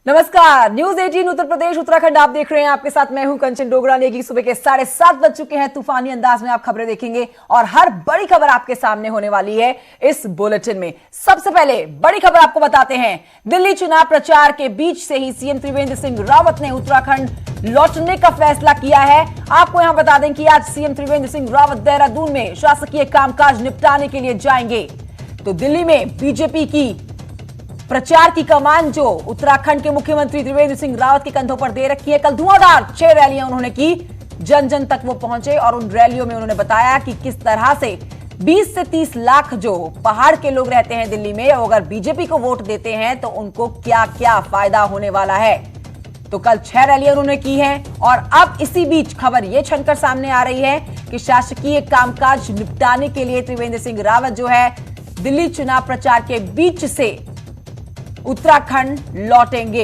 नमस्कार, न्यूज 18 उत्तर प्रदेश उत्तराखंड आप देख रहे हैं। आपके साथ मैं हूं कंचन डोगरा। नेगी सुबह के 7:30 बज चुके हैं। तूफानी अंदाज में आप खबरें देखेंगे और हर बड़ी खबर आपके सामने होने वाली है इस बुलेटिन में। सबसे पहले बड़ी खबर आपको बताते हैं। दिल्ली चुनाव प्रचार के बीच से ही सीएम त्रिवेंद्र सिंह रावत ने उत्तराखंड लौटने का फैसला किया है। आपको यहां बता दें कि आज सीएम त्रिवेंद्र सिंह रावत देहरादून में शासकीय कामकाज निपटाने के लिए जाएंगे। तो दिल्ली में बीजेपी की प्रचार की कमान जो उत्तराखंड के मुख्यमंत्री त्रिवेंद्र सिंह रावत के कंधों पर दे रखी है। कल धुआंधार 6 रैलियां उन्होंने की, जन जन तक वो पहुंचे और उन रैलियों में उन्होंने बताया कि किस तरह से 20 से 30 लाख जो पहाड़ के लोग रहते हैं दिल्ली में, अगर बीजेपी को वोट देते हैं तो उनको क्या क्या फायदा होने वाला है। तो कल 6 रैलियां उन्होंने की हैं और अब इसी बीच खबर यह छनकर सामने आ रही है कि शासकीय कामकाज निपटाने के लिए त्रिवेंद्र सिंह रावत जो है दिल्ली चुनाव प्रचार के बीच से उत्तराखंड लौटेंगे।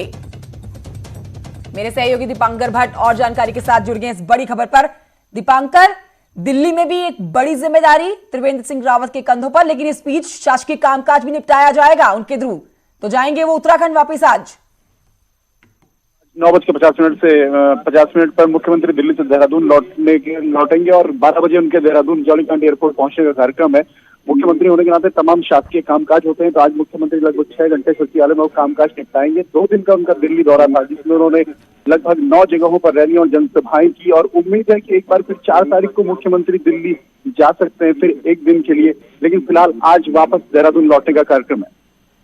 मेरे सहयोगी दीपांकर भट्ट और जानकारी के साथ जुड़ गए इस बड़ी खबर पर। दीपांकर, दिल्ली में भी एक बड़ी जिम्मेदारी त्रिवेंद्र सिंह रावत के कंधों पर, लेकिन इस बीच शासकीय कामकाज भी निपटाया जाएगा उनके थ्रू। तो जाएंगे वो उत्तराखंड वापस आज 9:50 से 50 मिनट पर मुख्यमंत्री दिल्ली से देहरादून लौटेंगे और 12 बजे उनके देहरादून जौलीग्रांट एयरपोर्ट पहुंचने का कार्यक्रम है। मुख्यमंत्री होने के नाते तमाम शासकीय कामकाज होते हैं, तो आज मुख्यमंत्री लगभग 6 घंटे सचिवालय में कामकाज निपटाएंगे। 2 दिन का उनका दिल्ली दौरा था, जिसमें उन्होंने लगभग 9 जगहों पर रैलियां और जनसभाएं की और उम्मीद है कि एक बार फिर 4 तारीख को मुख्यमंत्री दिल्ली जा सकते हैं फिर एक दिन के लिए। लेकिन फिलहाल आज वापस देहरादून लौटने का कार्यक्रम है।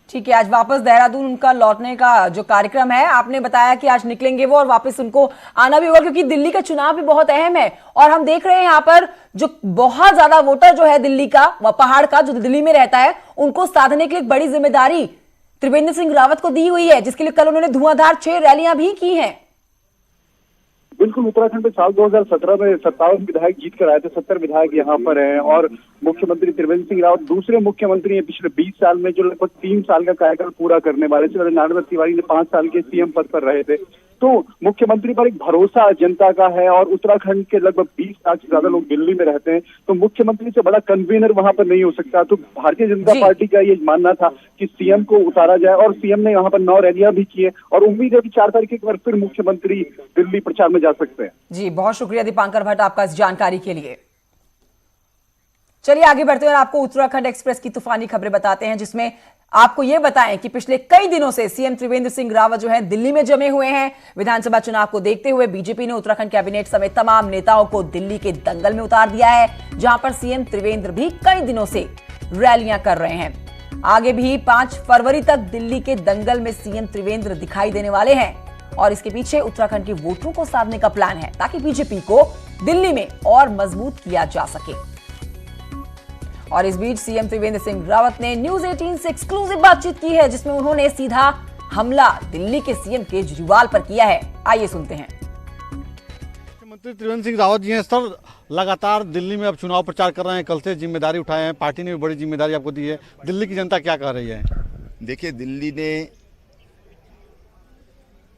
ठीक है, आज वापस देहरादून उनका लौटने का जो कार्यक्रम है, आपने बताया कि आज निकलेंगे वो और वापस उनको आना भी होगा, क्योंकि दिल्ली का चुनाव भी बहुत अहम है। और हम देख रहे हैं यहाँ पर जो बहुत ज्यादा वोटर जो है दिल्ली का, वह पहाड़ का जो दिल्ली में रहता है, उनको साधने के लिए एक बड़ी जिम्मेदारी त्रिवेंद्र सिंह रावत को दी हुई है, जिसके लिए कल उन्होंने धुआंधार 6 रैलियां भी की हैं। बिल्कुल, उत्तराखंड में साल 2017 में 57 विधायक जीत कर आए थे। 70 विधायक यहाँ पर हैं और मुख्यमंत्री त्रिवेंद्र सिंह रावत दूसरे मुख्यमंत्री हैं पिछले 20 साल में, जो लगभग 3 साल का कार्यकाल पूरा करने वाले थे। नारायण तिवारी ने 5 साल के सीएम पद पर रहे थे। तो मुख्यमंत्री पर एक भरोसा जनता का है और उत्तराखंड के लगभग 20 लाख से ज्यादा लोग दिल्ली में रहते हैं, तो मुख्यमंत्री से बड़ा कन्वीनर वहां पर नहीं हो सकता। तो भारतीय जनता पार्टी का ये मानना था कि सीएम को उतारा जाए और सीएम ने यहाँ पर 9 रैलियां भी की है और उम्मीद है कि 4 तारीख एक बार फिर मुख्यमंत्री दिल्ली प्रचार में जा सकते हैं। जी, बहुत शुक्रिया दीपांकर भट्ट आपका इस जानकारी के लिए। चलिए आगे बढ़ते हैं और आपको उत्तराखंड एक्सप्रेस की तूफानी खबरें बताते हैं, जिसमें आपको यह बताएं कि पिछले कई दिनों से सीएम त्रिवेंद्र सिंह रावत जो है दिल्ली में जमे हुए हैं। विधानसभा चुनाव को देखते हुए बीजेपी ने उत्तराखंड कैबिनेट समेत तमाम नेताओं को दिल्ली के दंगल में उतार दिया है, जहां पर सीएम त्रिवेंद्र भी कई दिनों से रैलियां कर रहे हैं। आगे भी 5 फरवरी तक दिल्ली के दंगल में सीएम त्रिवेंद्र दिखाई देने वाले हैं और इसके पीछे उत्तराखंड के वोटरों को साधने का प्लान है, ताकि बीजेपी को दिल्ली में और मजबूत किया जा सके। और इस बीच सीएम त्रिवेंद्र सिंह रावत ने न्यूज 18 से एक्सक्लूसिव बातचीत की है, जिसमें उन्होंने सीधा हमला दिल्ली के सीएम केजरीवाल पर किया है। आइए सुनते हैं। मुख्यमंत्री त्रिवेंद्र सिंह रावत जी हैं सर, लगातार दिल्ली में अब चुनाव प्रचार कर रहे हैं, कल से जिम्मेदारी उठाए हैं, पार्टी ने भी बड़ी जिम्मेदारी आपको दी है। दिल्ली की जनता क्या कह रही है? देखिए, दिल्ली ने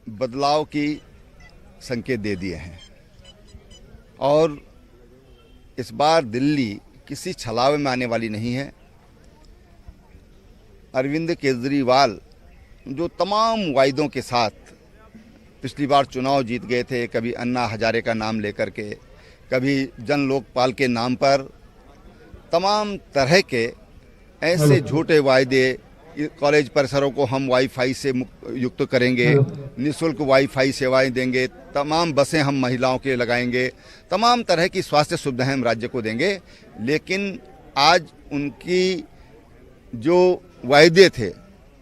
बदलाव की संकेत दे दिए हैं और इस बार दिल्ली किसी छलावे में आने वाली नहीं है। अरविंद केजरीवाल जो तमाम वायदों के साथ पिछली बार चुनाव जीत गए थे, कभी अन्ना हजारे का नाम लेकर के, कभी जन लोकपाल के नाम पर, तमाम तरह के ऐसे झूठे वायदे, कॉलेज परिसरों को हम वाईफाई से युक्त करेंगे, निःशुल्क वाईफाई सेवाएं देंगे, तमाम बसें हम महिलाओं के लगाएंगे, तमाम तरह की स्वास्थ्य सुविधाएं हम राज्य को देंगे। लेकिन आज उनकी जो वायदे थे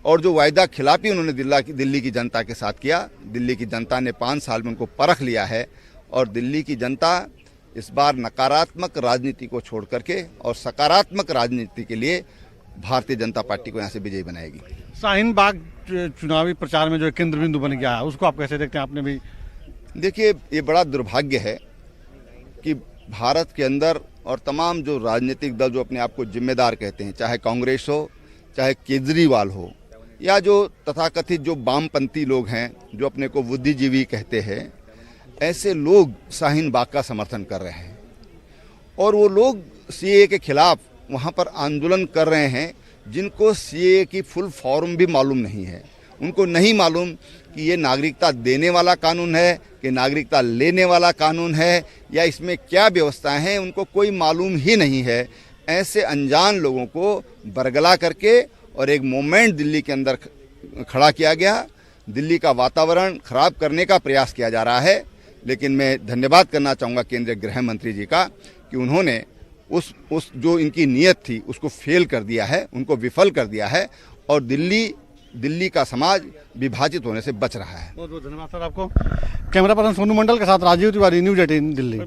और जो वायदा खिलाफी उन्होंने दिल्ली की जनता के साथ किया, दिल्ली की जनता ने 5 साल में उनको परख लिया है और दिल्ली की जनता इस बार नकारात्मक राजनीति को छोड़ करके और सकारात्मक राजनीति के लिए भारतीय जनता पार्टी को यहाँ से विजयी बनाएगी। शाहीन बाग चुनावी प्रचार में जो केंद्र बिंदु बन गया है, उसको आप कैसे देखते हैं? आपने भी देखिए, ये बड़ा दुर्भाग्य है कि भारत के अंदर और तमाम जो राजनीतिक दल जो अपने आप को जिम्मेदार कहते हैं, चाहे कांग्रेस हो, चाहे केजरीवाल हो, या जो तथाकथित जो वामपंथी लोग हैं जो अपने को बुद्धिजीवी कहते हैं, ऐसे लोग शाहीन बाग का समर्थन कर रहे हैं और वो लोग सीए के खिलाफ वहाँ पर आंदोलन कर रहे हैं, जिनको सीए की फुल फॉर्म भी मालूम नहीं है। उनको नहीं मालूम कि ये नागरिकता देने वाला कानून है कि नागरिकता लेने वाला कानून है या इसमें क्या व्यवस्थाएं हैं, उनको कोई मालूम ही नहीं है। ऐसे अनजान लोगों को बरगला करके और एक मोमेंट दिल्ली के अंदर खड़ा किया गया, दिल्ली का वातावरण खराब करने का प्रयास किया जा रहा है। लेकिन मैं धन्यवाद करना चाहूँगा केंद्रीय गृह मंत्री जी का कि उन्होंने उस जो इनकी नीयत थी उसको फेल कर दिया है, उनको विफल कर दिया है और दिल्ली का समाज विभाजित होने से बच रहा है। बहुत बहुत धन्यवाद सर आपको। कैमरा पर्सन सोनू मंडल के साथ राजीव तिवारी, न्यूज 18 दिल्ली।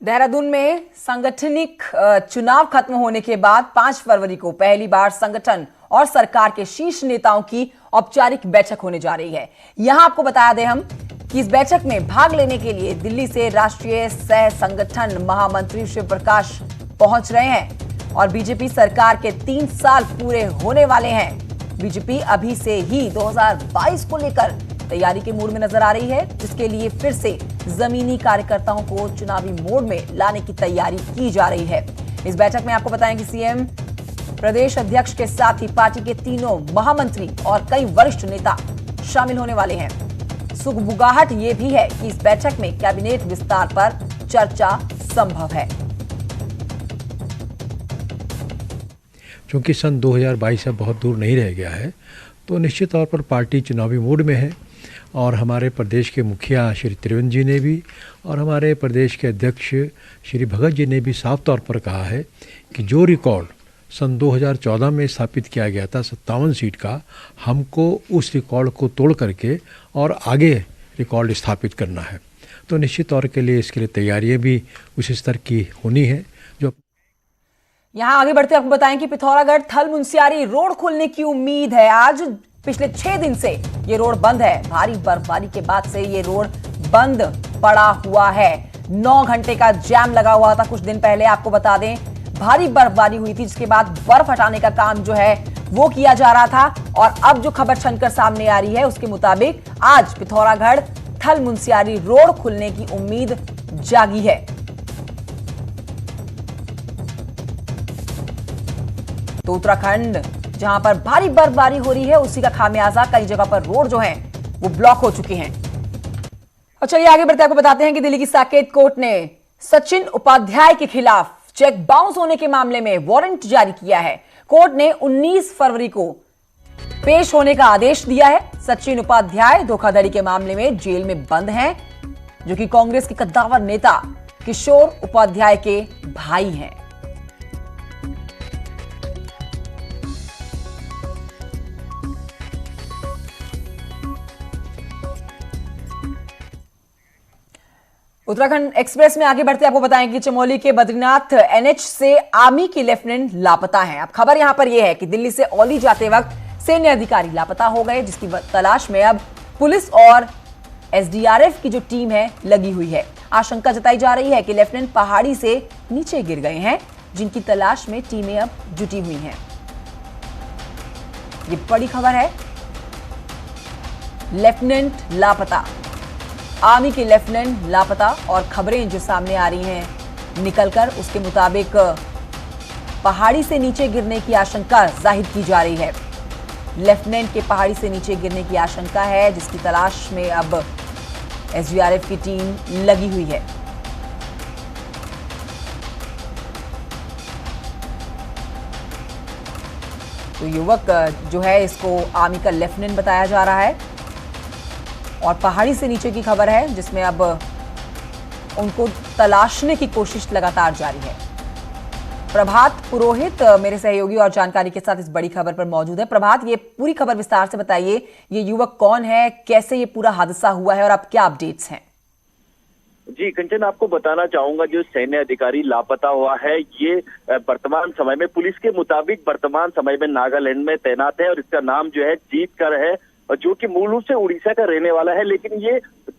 देहरादून में सांगठनिक चुनाव खत्म होने के बाद 5 फरवरी को पहली बार संगठन और सरकार के शीर्ष नेताओं की औपचारिक बैठक होने जा रही है। यहां आपको बता दें हम कि इस बैठक में भाग लेने के लिए दिल्ली से राष्ट्रीय सह संगठन महामंत्री शिव प्रकाश पहुंच रहे हैं और बीजेपी सरकार के 3 साल पूरे होने वाले हैं। बीजेपी अभी से ही 2022 को लेकर तैयारी के मूड में नजर आ रही है, जिसके लिए फिर से जमीनी कार्यकर्ताओं को चुनावी मोड में लाने की तैयारी की जा रही है। इस बैठक में आपको बताएं कि सीएम, प्रदेश अध्यक्ष के साथ ही पार्टी के तीनों महामंत्री और कई वरिष्ठ नेता शामिल होने वाले हैं। सुगबुगाहट ये भी है कि इस बैठक में कैबिनेट विस्तार पर चर्चा संभव है। क्योंकि सन 2022 अब बहुत दूर नहीं रह गया है, तो निश्चित तौर पर पार्टी चुनावी मूड में है और हमारे प्रदेश के मुखिया श्री त्रिवेंद्र जी ने भी और हमारे प्रदेश के अध्यक्ष श्री भगत जी ने भी साफ तौर पर कहा है कि जो रिकॉर्ड सन 2014 में स्थापित किया गया था 57 सीट का, हमको उस रिकॉर्ड को तोड़ करके और आगे रिकॉर्ड स्थापित करना है। तो निश्चित तौर के लिए इसके लिए तैयारियां भी उस स्तर की होनी है। जो यहां आगे बढ़ते आपको बताएं कि पिथौरागढ़ थल मुंसियारी रोड खुलने की उम्मीद है। आज पिछले 6 दिन से ये रोड बंद है। भारी बर्फबारी के बाद से ये रोड बंद पड़ा हुआ है। 9 घंटे का जैम लगा हुआ था कुछ दिन पहले। आपको बता दें भारी बर्फबारी हुई थी, जिसके बाद बर्फ हटाने का काम जो है वो किया जा रहा था और अब जो खबर छनकर सामने आ रही है उसके मुताबिक आज पिथौरागढ़ थल मुंसियारी रोड खुलने की उम्मीद जागी है। तो उत्तराखंड जहां पर भारी बर्फबारी हो रही है, उसी का खामियाजा कई जगह पर रोड जो हैं वो ब्लॉक हो चुके हैं। और चलिए आगे बढ़ते आपको बताते हैं कि दिल्ली की साकेत कोर्ट ने सचिन उपाध्याय के खिलाफ चेक बाउंस होने के मामले में वारंट जारी किया है। कोर्ट ने 19 फरवरी को पेश होने का आदेश दिया है। सचिन उपाध्याय धोखाधड़ी के मामले में जेल में बंद हैं, जो कि कांग्रेस के कद्दावर नेता किशोर उपाध्याय के भाई हैं। उत्तराखंड एक्सप्रेस में आगे बढ़ते आपको बताएं कि चमोली के बद्रीनाथ एनएच से आर्मी की लेफ्टिनेंट लापता हैं। अब खबर यहां पर यह है कि दिल्ली से औली जाते वक्त सैन्य अधिकारी लापता हो गए, जिसकी तलाश में अब पुलिस और एसडीआरएफ की जो टीम है लगी हुई है। आशंका जताई जा रही है कि लेफ्टिनेंट पहाड़ी से नीचे गिर गए हैं, जिनकी तलाश में टीमें अब जुटी हुई हैं। ये बड़ी खबर है। लेफ्टिनेंट लापता, आर्मी के लेफ्टिनेंट लापता और खबरें जो सामने आ रही हैं निकलकर, उसके मुताबिक पहाड़ी से नीचे गिरने की आशंका जाहिर की जा रही है। लेफ्टिनेंट के पहाड़ी से नीचे गिरने की आशंका है, जिसकी तलाश में अब एसडीआरएफ की टीम लगी हुई है। तो युवक जो है इसको आर्मी का लेफ्टिनेंट बताया जा रहा है और पहाड़ी से नीचे की खबर है, जिसमें अब उनको तलाशने की कोशिश लगातार जारी है। प्रभात पुरोहित मेरे सहयोगी और जानकारी के साथ इस बड़ी खबर पर मौजूद है। प्रभात, ये पूरी खबर विस्तार से बताइए। ये युवक कौन है, कैसे ये पूरा हादसा हुआ है और अब क्या अपडेट्स हैं? जी कंचन, आपको बताना चाहूंगा जो सैन्य अधिकारी लापता हुआ है, ये वर्तमान समय में पुलिस के मुताबिक वर्तमान समय में नागालैंड में तैनात है और इसका नाम जो है जीत कर है, और जो कि मूल रूप से उड़ीसा का रहने वाला है, लेकिन ये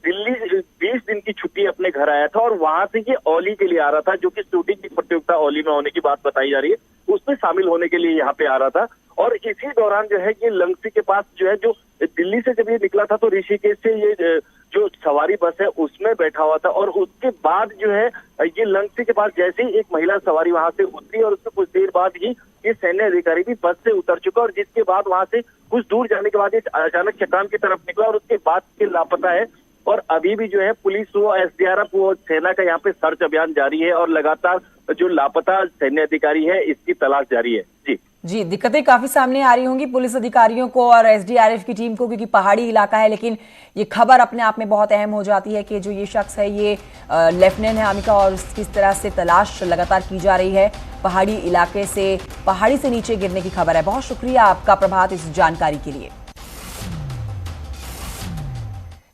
दिल्ली 20 दिन की छुट्टी अपने घर आया था और वहां से ये औली के लिए आ रहा था, जो कि शूटिंग की प्रतियोगिता औली में होने की बात बताई जा रही है, उसमें शामिल होने के लिए यहाँ पे आ रहा था। और इसी दौरान जो है ये लंगसी के पास जो है, जो दिल्ली से जब ये निकला था तो ऋषिकेश से ये जो सवारी बस है उसमें बैठा हुआ था और उसके बाद जो है ये लंगसी के पास जैसे ही एक महिला सवारी वहां से उतरी और उसके कुछ देर बाद ही ये सैन्य अधिकारी भी बस से उतर चुका और जिसके बाद वहां से कुछ दूर जाने के बाद ये अचानक चट्टान की तरफ निकला और उसके बाद से लापता है। और अभी भी जो है पुलिस हो, एसडीआरएफ हो, सेना का यहाँ पे सर्च अभियान जारी है और लगातार जो लापता सैन्य अधिकारी है इसकी तलाश जारी है। जी, दिक्कतें काफी सामने आ रही होंगी पुलिस अधिकारियों को और एसडीआरएफ की टीम को, क्योंकि पहाड़ी इलाका है। लेकिन ये खबर अपने आप में बहुत अहम हो जाती है कि जो ये शख्स है ये लेफ्टिनेंट है अमिका और किस तरह से तलाश लगातार की जा रही है। पहाड़ी इलाके से, पहाड़ी से नीचे गिरने की खबर है। बहुत शुक्रिया आपका प्रभात इस जानकारी के लिए।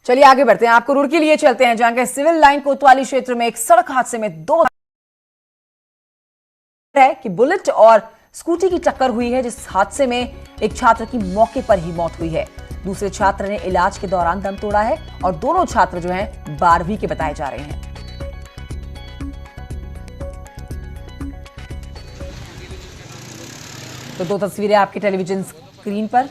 चलिए आगे बढ़ते हैं, आपको रुड़की लिए चलते हैं, जहां के सिविल लाइन कोतवाली क्षेत्र में एक सड़क हादसे में दो है कि बुलेट और स्कूटी की टक्कर हुई है, जिस हादसे में एक छात्र की मौके पर ही मौत हुई है। दूसरे छात्र ने इलाज के दौरान दम तोड़ा है और दोनों छात्र जो हैं 12वीं के बताए जा रहे हैं। तो दो तस्वीरें आपके टेलीविजन स्क्रीन पर।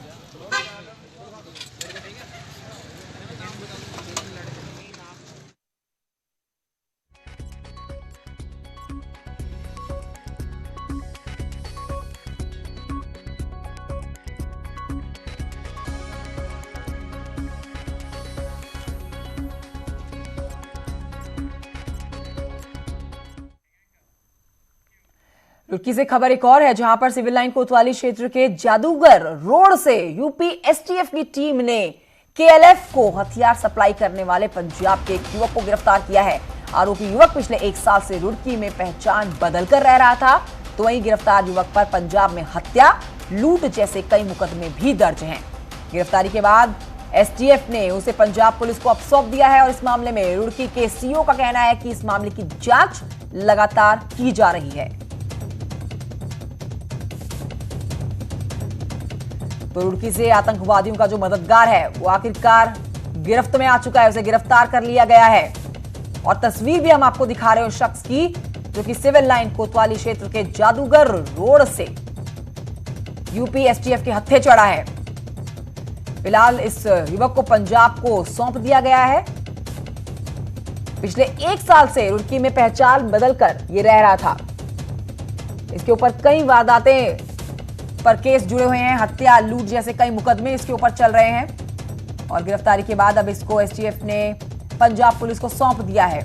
रुड़की से खबर एक और है, जहां पर सिविल लाइन कोतवाली क्षेत्र के जादूगर रोड से यूपी एसटीएफ की टीम ने केएलएफ को हथियार सप्लाई करने वाले पंजाब के एक युवक को गिरफ्तार किया है। आरोपी युवक पिछले 1 साल से रुड़की में पहचान बदलकर रह रहा था। तो वहीं गिरफ्तार युवक पर पंजाब में हत्या, लूट जैसे कई मुकदमे भी दर्ज हैं। गिरफ्तारी के बाद एसटीएफ ने उसे पंजाब पुलिस को अब सौंप दिया है और इस मामले में रुड़की के सीओ का कहना है कि इस मामले की जांच लगातार की जा रही है। तो रुड़की से आतंकवादियों का जो मददगार है वो आखिरकार गिरफ्त में आ चुका है, उसे गिरफ्तार कर लिया गया है। और तस्वीर भी हम आपको दिखा रहे हैं उस शख्स की जो कि सिविल लाइन कोतवाली क्षेत्र के जादूगर रोड से यूपी एसटीएफ के हत्थे चढ़ा है। फिलहाल इस युवक को पंजाब को सौंप दिया गया है। पिछले 1 साल से रुड़की में पहचान बदलकर ये रह रहा था। इसके ऊपर कई वारदातें पर केस जुड़े हुए हैं, हत्या, लूट जैसे कई मुकदमे इसके ऊपर चल रहे हैं। और गिरफ्तारी के बाद अब इसको एसटीएफ ने पंजाब पुलिस को सौंप दिया है।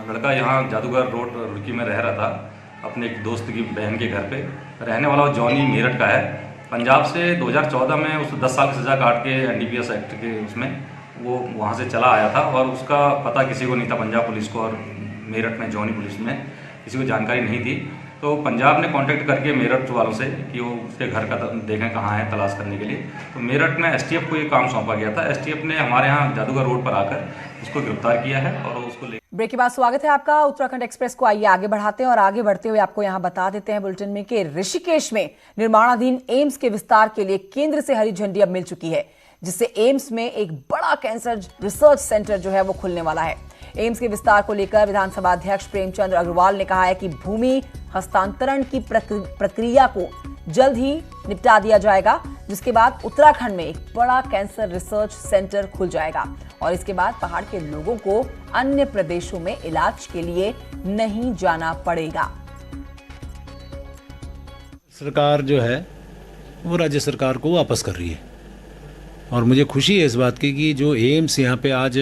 लड़का यहाँ जादूगर रोड रुड़की में रह रहा था अपने एक दोस्त की बहन के घर पे। रहने वाला जॉनी मेरठ का है। पंजाब से 2014 में उस 10 साल की सजा काट के एनडीपीएस एक्ट के उसमें वो वहाँ से चला आया था और उसका पता किसी को नहीं था, पंजाब पुलिस को और मेरठ में जॉनी पुलिस में किसी को जानकारी नहीं थी। तो पंजाब ने कांटेक्ट करके मेरठ वालों से कि वो उसके घर का देखें कहाँ है, तलाश करने के लिए। तो मेरठ में एसटीएफ को ये काम सौंपा गया था। एसटीएफ ने हमारे यहाँ जादूगर रोड पर आकर उसको गिरफ्तार किया है और उसको ब्रेक के बाद स्वागत है आपका उत्तराखंड एक्सप्रेस को। आइए आगे बढ़ाते हैं और आगे बढ़ते हुए आपको यहां बता देते हैं बुलेटिन में कि ऋषिकेश में निर्माणाधीन एम्स के विस्तार के लिए केंद्र से हरी झंडी अब मिल चुकी है, जिससे एम्स में एक बड़ा कैंसर रिसर्च सेंटर जो है वो खुलने वाला है। एम्स के विस्तार को लेकर विधानसभा अध्यक्ष प्रेमचंद अग्रवाल ने कहा है कि भूमि हस्तांतरण की प्रक्रिया को जल्द ही निपटा दिया जाएगा, जिसके बाद उत्तराखंड में एक बड़ा कैंसर रिसर्च सेंटर खुल जाएगा और इसके बाद पहाड़ के लोगों को अन्य प्रदेशों में इलाज के लिए नहीं जाना पड़ेगा। सरकार जो है वो राज्य सरकार को वापस कर रही है और मुझे खुशी है इस बात की कि जो एम्स यहाँ पे आज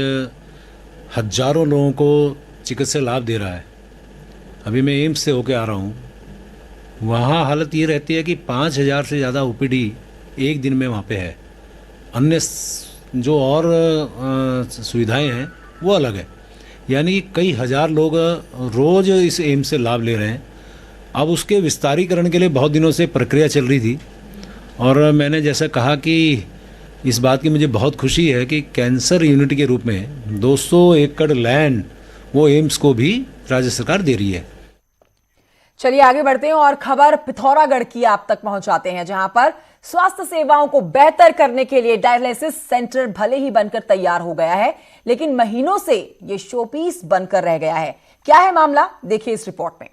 हजारों लोगों को चिकित्सा लाभ दे रहा है। अभी मैं एम्स से होके आ रहा हूँ, वहाँ हालत ये रहती है कि 5000 से ज़्यादा ओपीडी एक दिन में वहाँ पे है। अन्य जो और सुविधाएं हैं वो अलग है, यानी कई हजार लोग रोज़ इस एम्स से लाभ ले रहे हैं। अब उसके विस्तारीकरण के लिए बहुत दिनों से प्रक्रिया चल रही थी और मैंने जैसा कहा कि इस बात की मुझे बहुत खुशी है कि कैंसर यूनिट के रूप में 200 एकड़ लैंड वो एम्स को भी राज्य सरकार दे रही है। चलिए आगे बढ़ते हैं और खबर पिथौरागढ़ की आप तक पहुंचाते हैं, जहां पर स्वास्थ्य सेवाओं को बेहतर करने के लिए डायलिसिस सेंटर भले ही बनकर तैयार हो गया है, लेकिन महीनों से ये शोपीस बनकर रह गया है। क्या है मामला, देखिए इस रिपोर्ट में।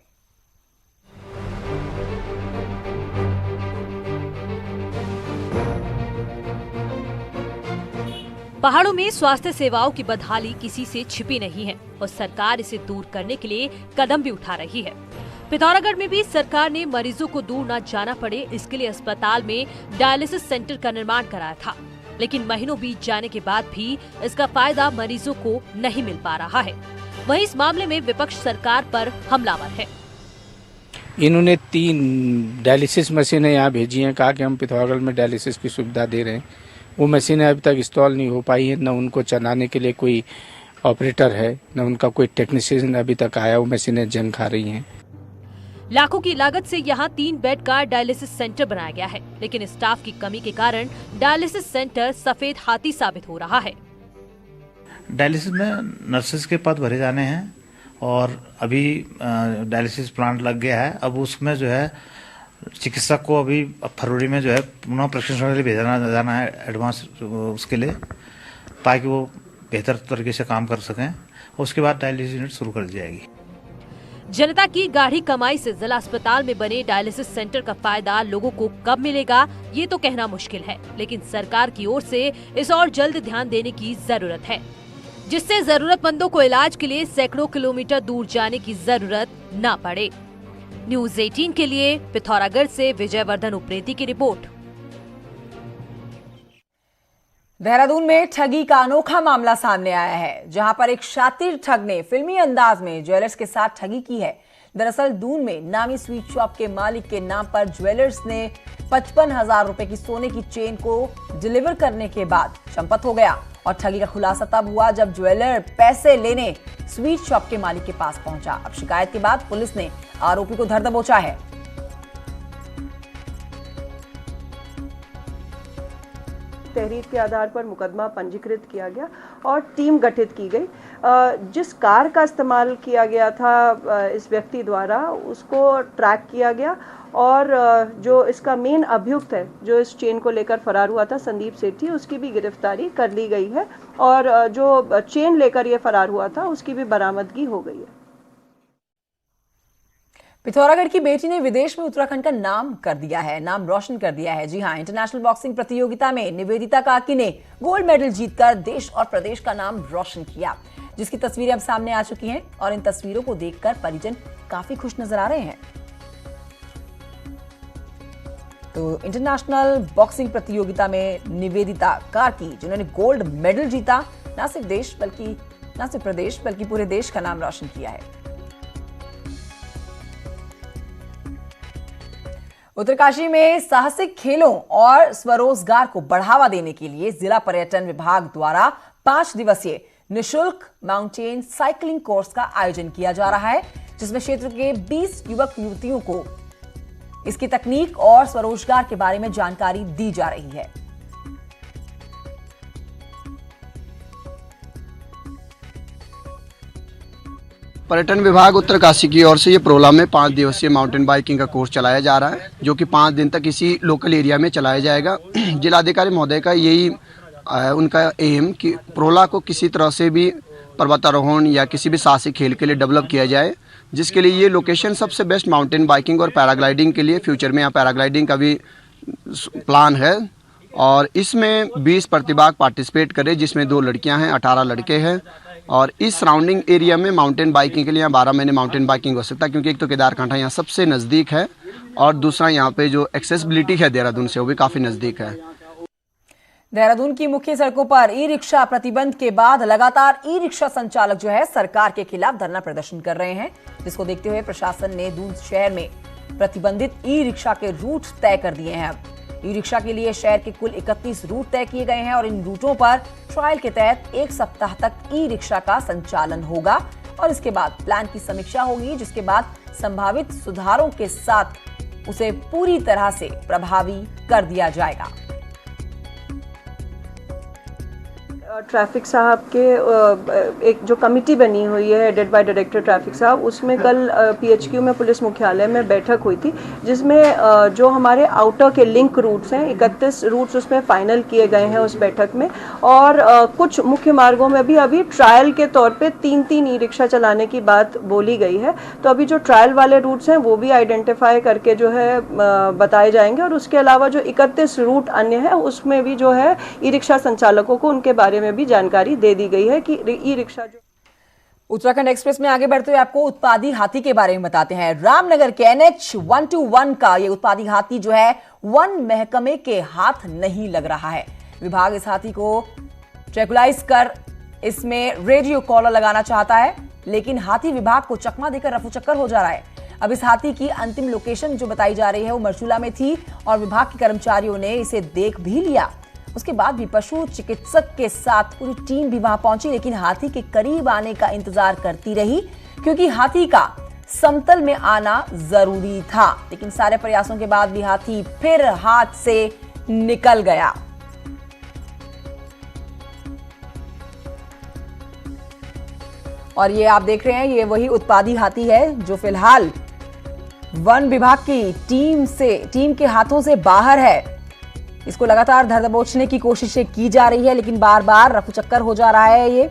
पहाड़ों में स्वास्थ्य सेवाओं की बदहाली किसी से छिपी नहीं है और सरकार इसे दूर करने के लिए कदम भी उठा रही है। पिथौरागढ़ में भी सरकार ने मरीजों को दूर न जाना पड़े इसके लिए अस्पताल में डायलिसिस सेंटर का निर्माण कराया था, लेकिन महीनों बीत जाने के बाद भी इसका फायदा मरीजों को नहीं मिल पा रहा है। वहीं इस मामले में विपक्ष सरकार पर हमलावर है। इन्होंने 3 डायलिसिस मशीनें यहाँ भेजी हैं, कहा कि हम पिथौरागढ़ में डायलिसिस की सुविधा दे रहे हैं। वो मशीनें अभी तक इंस्टॉल नहीं हो पाई हैं, न उनको चलाने के लिए कोई ऑपरेटर है, न उनका कोई टेक्नीशियन अभी तक आया। वो मशीनें जंग खा रही हैं। लाखों की लागत से यहाँ 3 बेड का डायलिसिस सेंटर बनाया गया है, लेकिन स्टाफ की कमी के कारण डायलिसिस सेंटर सफेद हाथी साबित हो रहा है। डायलिसिस में नर्सेज के पद भरे जाने हैं और अभी डायलिसिस प्लांट लग गया है। अब उसमें जो है चिकित्सक को अभी फरवरी में जो है पुनः प्रशिक्षण के लिए भेजना जाना है एडवांस उसके लिए, ताकि वो बेहतर तरीके से काम कर सकें। उसके बाद डायलिसिस यूनिट शुरू कर दी जाएगी। जनता की गाढ़ी कमाई से जिला अस्पताल में बने डायलिसिस सेंटर का फायदा लोगों को कब मिलेगा ये तो कहना मुश्किल है, लेकिन सरकार की ओर से इस और जल्द ध्यान देने की जरूरत है, जिससे जरूरतमंदों को इलाज के लिए सैकड़ों किलोमीटर दूर जाने की जरूरत न पड़े। न्यूज़ 18 के लिए पिथौरागढ़ से विजयवर्धन उप्रेती की रिपोर्ट। देहरादून में ठगी का अनोखा मामला सामने आया है, जहां पर एक शातिर ठग ने फिल्मी अंदाज में ज्वेलर्स के साथ ठगी की है। दरअसल दून में नामी स्वीट शॉप के मालिक के नाम पर ज्वेलर्स ने 55,000 रुपए की सोने की चेन को डिलीवर करने के बाद चंपत हो गया और ठगी का खुलासा तब हुआ जब ज्वेलर पैसे लेने स्वीट शॉप के मालिक के पास पहुंचा। अब शिकायत के बाद पुलिस ने आरोपी को धर दबोचा है। तहरीर के आधार पर मुकदमा पंजीकृत किया गया और टीम गठित की गई। जिस कार का इस्तेमाल किया गया था इस व्यक्ति द्वारा, उसको ट्रैक किया गया और जो इसका मेन अभियुक्त है, जो इस चेन को लेकर फरार हुआ था, संदीप सेठी, उसकी भी गिरफ्तारी कर ली गई है और जो चेन लेकर ये फरार हुआ था उसकी भी बरामदगी हो गई है। पिथौरागढ़ की बेटी ने विदेश में उत्तराखंड का नाम कर दिया है, नाम रोशन कर दिया है। जी हां, इंटरनेशनल बॉक्सिंग प्रतियोगिता में निवेदिता काकी ने गोल्ड मेडल जीतकर देश और प्रदेश का नाम रोशन किया, जिसकी तस्वीरें अब सामने आ चुकी हैं और इन तस्वीरों को देखकर परिजन काफी खुश नजर आ रहे हैं। तो इंटरनेशनल बॉक्सिंग प्रतियोगिता में निवेदिता काकी, जिन्होंने गोल्ड मेडल जीता, न सिर्फ प्रदेश बल्कि पूरे देश का नाम रोशन किया है। उत्तरकाशी में साहसिक खेलों और स्वरोजगार को बढ़ावा देने के लिए जिला पर्यटन विभाग द्वारा 5 दिवसीय निशुल्क माउंटेन साइकिलिंग कोर्स का आयोजन किया जा रहा है, जिसमें क्षेत्र के 20 युवक युवतियों को इसकी तकनीक और स्वरोजगार के बारे में जानकारी दी जा रही है। पर्यटन विभाग उत्तरकाशी की ओर से ये प्रोला में 5 दिवसीय माउंटेन बाइकिंग का कोर्स चलाया जा रहा है, जो कि 5 दिन तक इसी लोकल एरिया में चलाया जाएगा। जिलाधिकारी महोदय का यही उनका एम कि प्रोला को किसी तरह से भी पर्वतारोहण या किसी भी साहसिक खेल के लिए डेवलप किया जाए, जिसके लिए ये लोकेशन सबसे बेस्ट माउंटेन बाइकिंग और पैराग्लाइडिंग के लिए फ्यूचर में यहाँ पैराग्लाइडिंग का भी प्लान है। और इसमें 20 प्रतिभाग पार्टिसिपेट करें, जिसमें 2 लड़कियां हैं, 18 लड़के हैं। और इस सराउंडिंग एरिया में माउंटेन बाइकिंग के लिए यहाँ 12 महीने माउंटेन बाइकिंग हो सकता है, क्योंकि एक तो केदारकांठा यहाँ सबसे नज़दीक है और दूसरा यहाँ पे जो एक्सेसिबिलिटी है देहरादून से वो भी काफ़ी नज़दीक है। देहरादून की मुख्य सड़कों पर ई रिक्शा प्रतिबंध के बाद लगातार ई रिक्शा संचालक जो है सरकार के खिलाफ धरना प्रदर्शन कर रहे हैं, जिसको देखते हुए प्रशासन ने दून शहर में प्रतिबंधित ई रिक्शा के रूट तय कर दिए हैं। अब ई रिक्शा के लिए शहर के कुल 31 रूट तय किए गए हैं और इन रूटों पर ट्रायल के तहत 1 सप्ताह तक ई रिक्शा का संचालन होगा और इसके बाद प्लान की समीक्षा होगी, जिसके बाद संभावित सुधारों के साथ उसे पूरी तरह से प्रभावी कर दिया जाएगा। ट्रैफिक साहब के एक जो कमेटी बनी हुई है हेडेड बाय डायरेक्टर ट्रैफिक साहब, उसमें कल पीएचक्यू में पुलिस मुख्यालय में बैठक हुई थी, जिसमें जो हमारे आउटर के लिंक रूट्स हैं 31 रूट्स उसमें फाइनल किए गए हैं उस बैठक में। और कुछ मुख्य मार्गों में भी अभी ट्रायल के तौर पे 3-3 ई रिक्शा चलाने की बात बोली गई है। तो अभी जो ट्रायल वाले रूट्स हैं वो भी आइडेंटिफाई करके जो है बताए जाएंगे और उसके अलावा जो 31 रूट अन्य है उसमें भी जो है ई रिक्शा संचालकों को उनके बारे में भी जानकारी दे दी गई है कि ई रिक्शा जो उत्तराखंड एक्सप्रेस में आगे बढ़ते हुए आपको उत्पादी हाथी के बारे में बताते हैं। रामनगर के NH 121 का ये उत्पादी हाथी जो है वन महकमे के हाथ नहीं लग रहा है। विभाग इस हाथी को ट्रैकुलाइज कर इसमें रेडियो कॉलर लगाना चाहता है, लेकिन हाथी विभाग को चकमा देकर रफूचक्कर हो जा रहा है। अब इस हाथी की अंतिम लोकेशन जो बताई जा रही है वो मरचूला में थी और विभाग के कर्मचारियों ने इसे देख भी लिया। उसके बाद भी पशु चिकित्सक के साथ पूरी टीम भी वहां पहुंची, लेकिन हाथी के करीब आने का इंतजार करती रही, क्योंकि हाथी का समतल में आना जरूरी था। लेकिन सारे प्रयासों के बाद भी हाथी फिर हाथ से निकल गया। और ये आप देख रहे हैं, ये वही उत्पादी हाथी है जो फिलहाल वन विभाग की टीम के हाथों से बाहर है। इसको लगातार धर दबोचने की कोशिशें की जा रही है, लेकिन बार बार रफूचक्कर हो जा रहा है ये।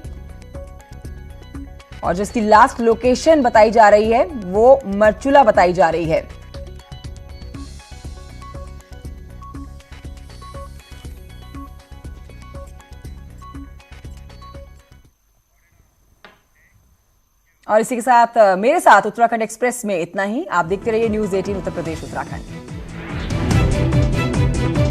और जिसकी लास्ट लोकेशन बताई जा रही है वो मरचूला बताई जा रही है। और इसी के साथ मेरे साथ उत्तराखंड एक्सप्रेस में इतना ही। आप देखते रहिए न्यूज़ 18 उत्तर प्रदेश उत्तराखंड।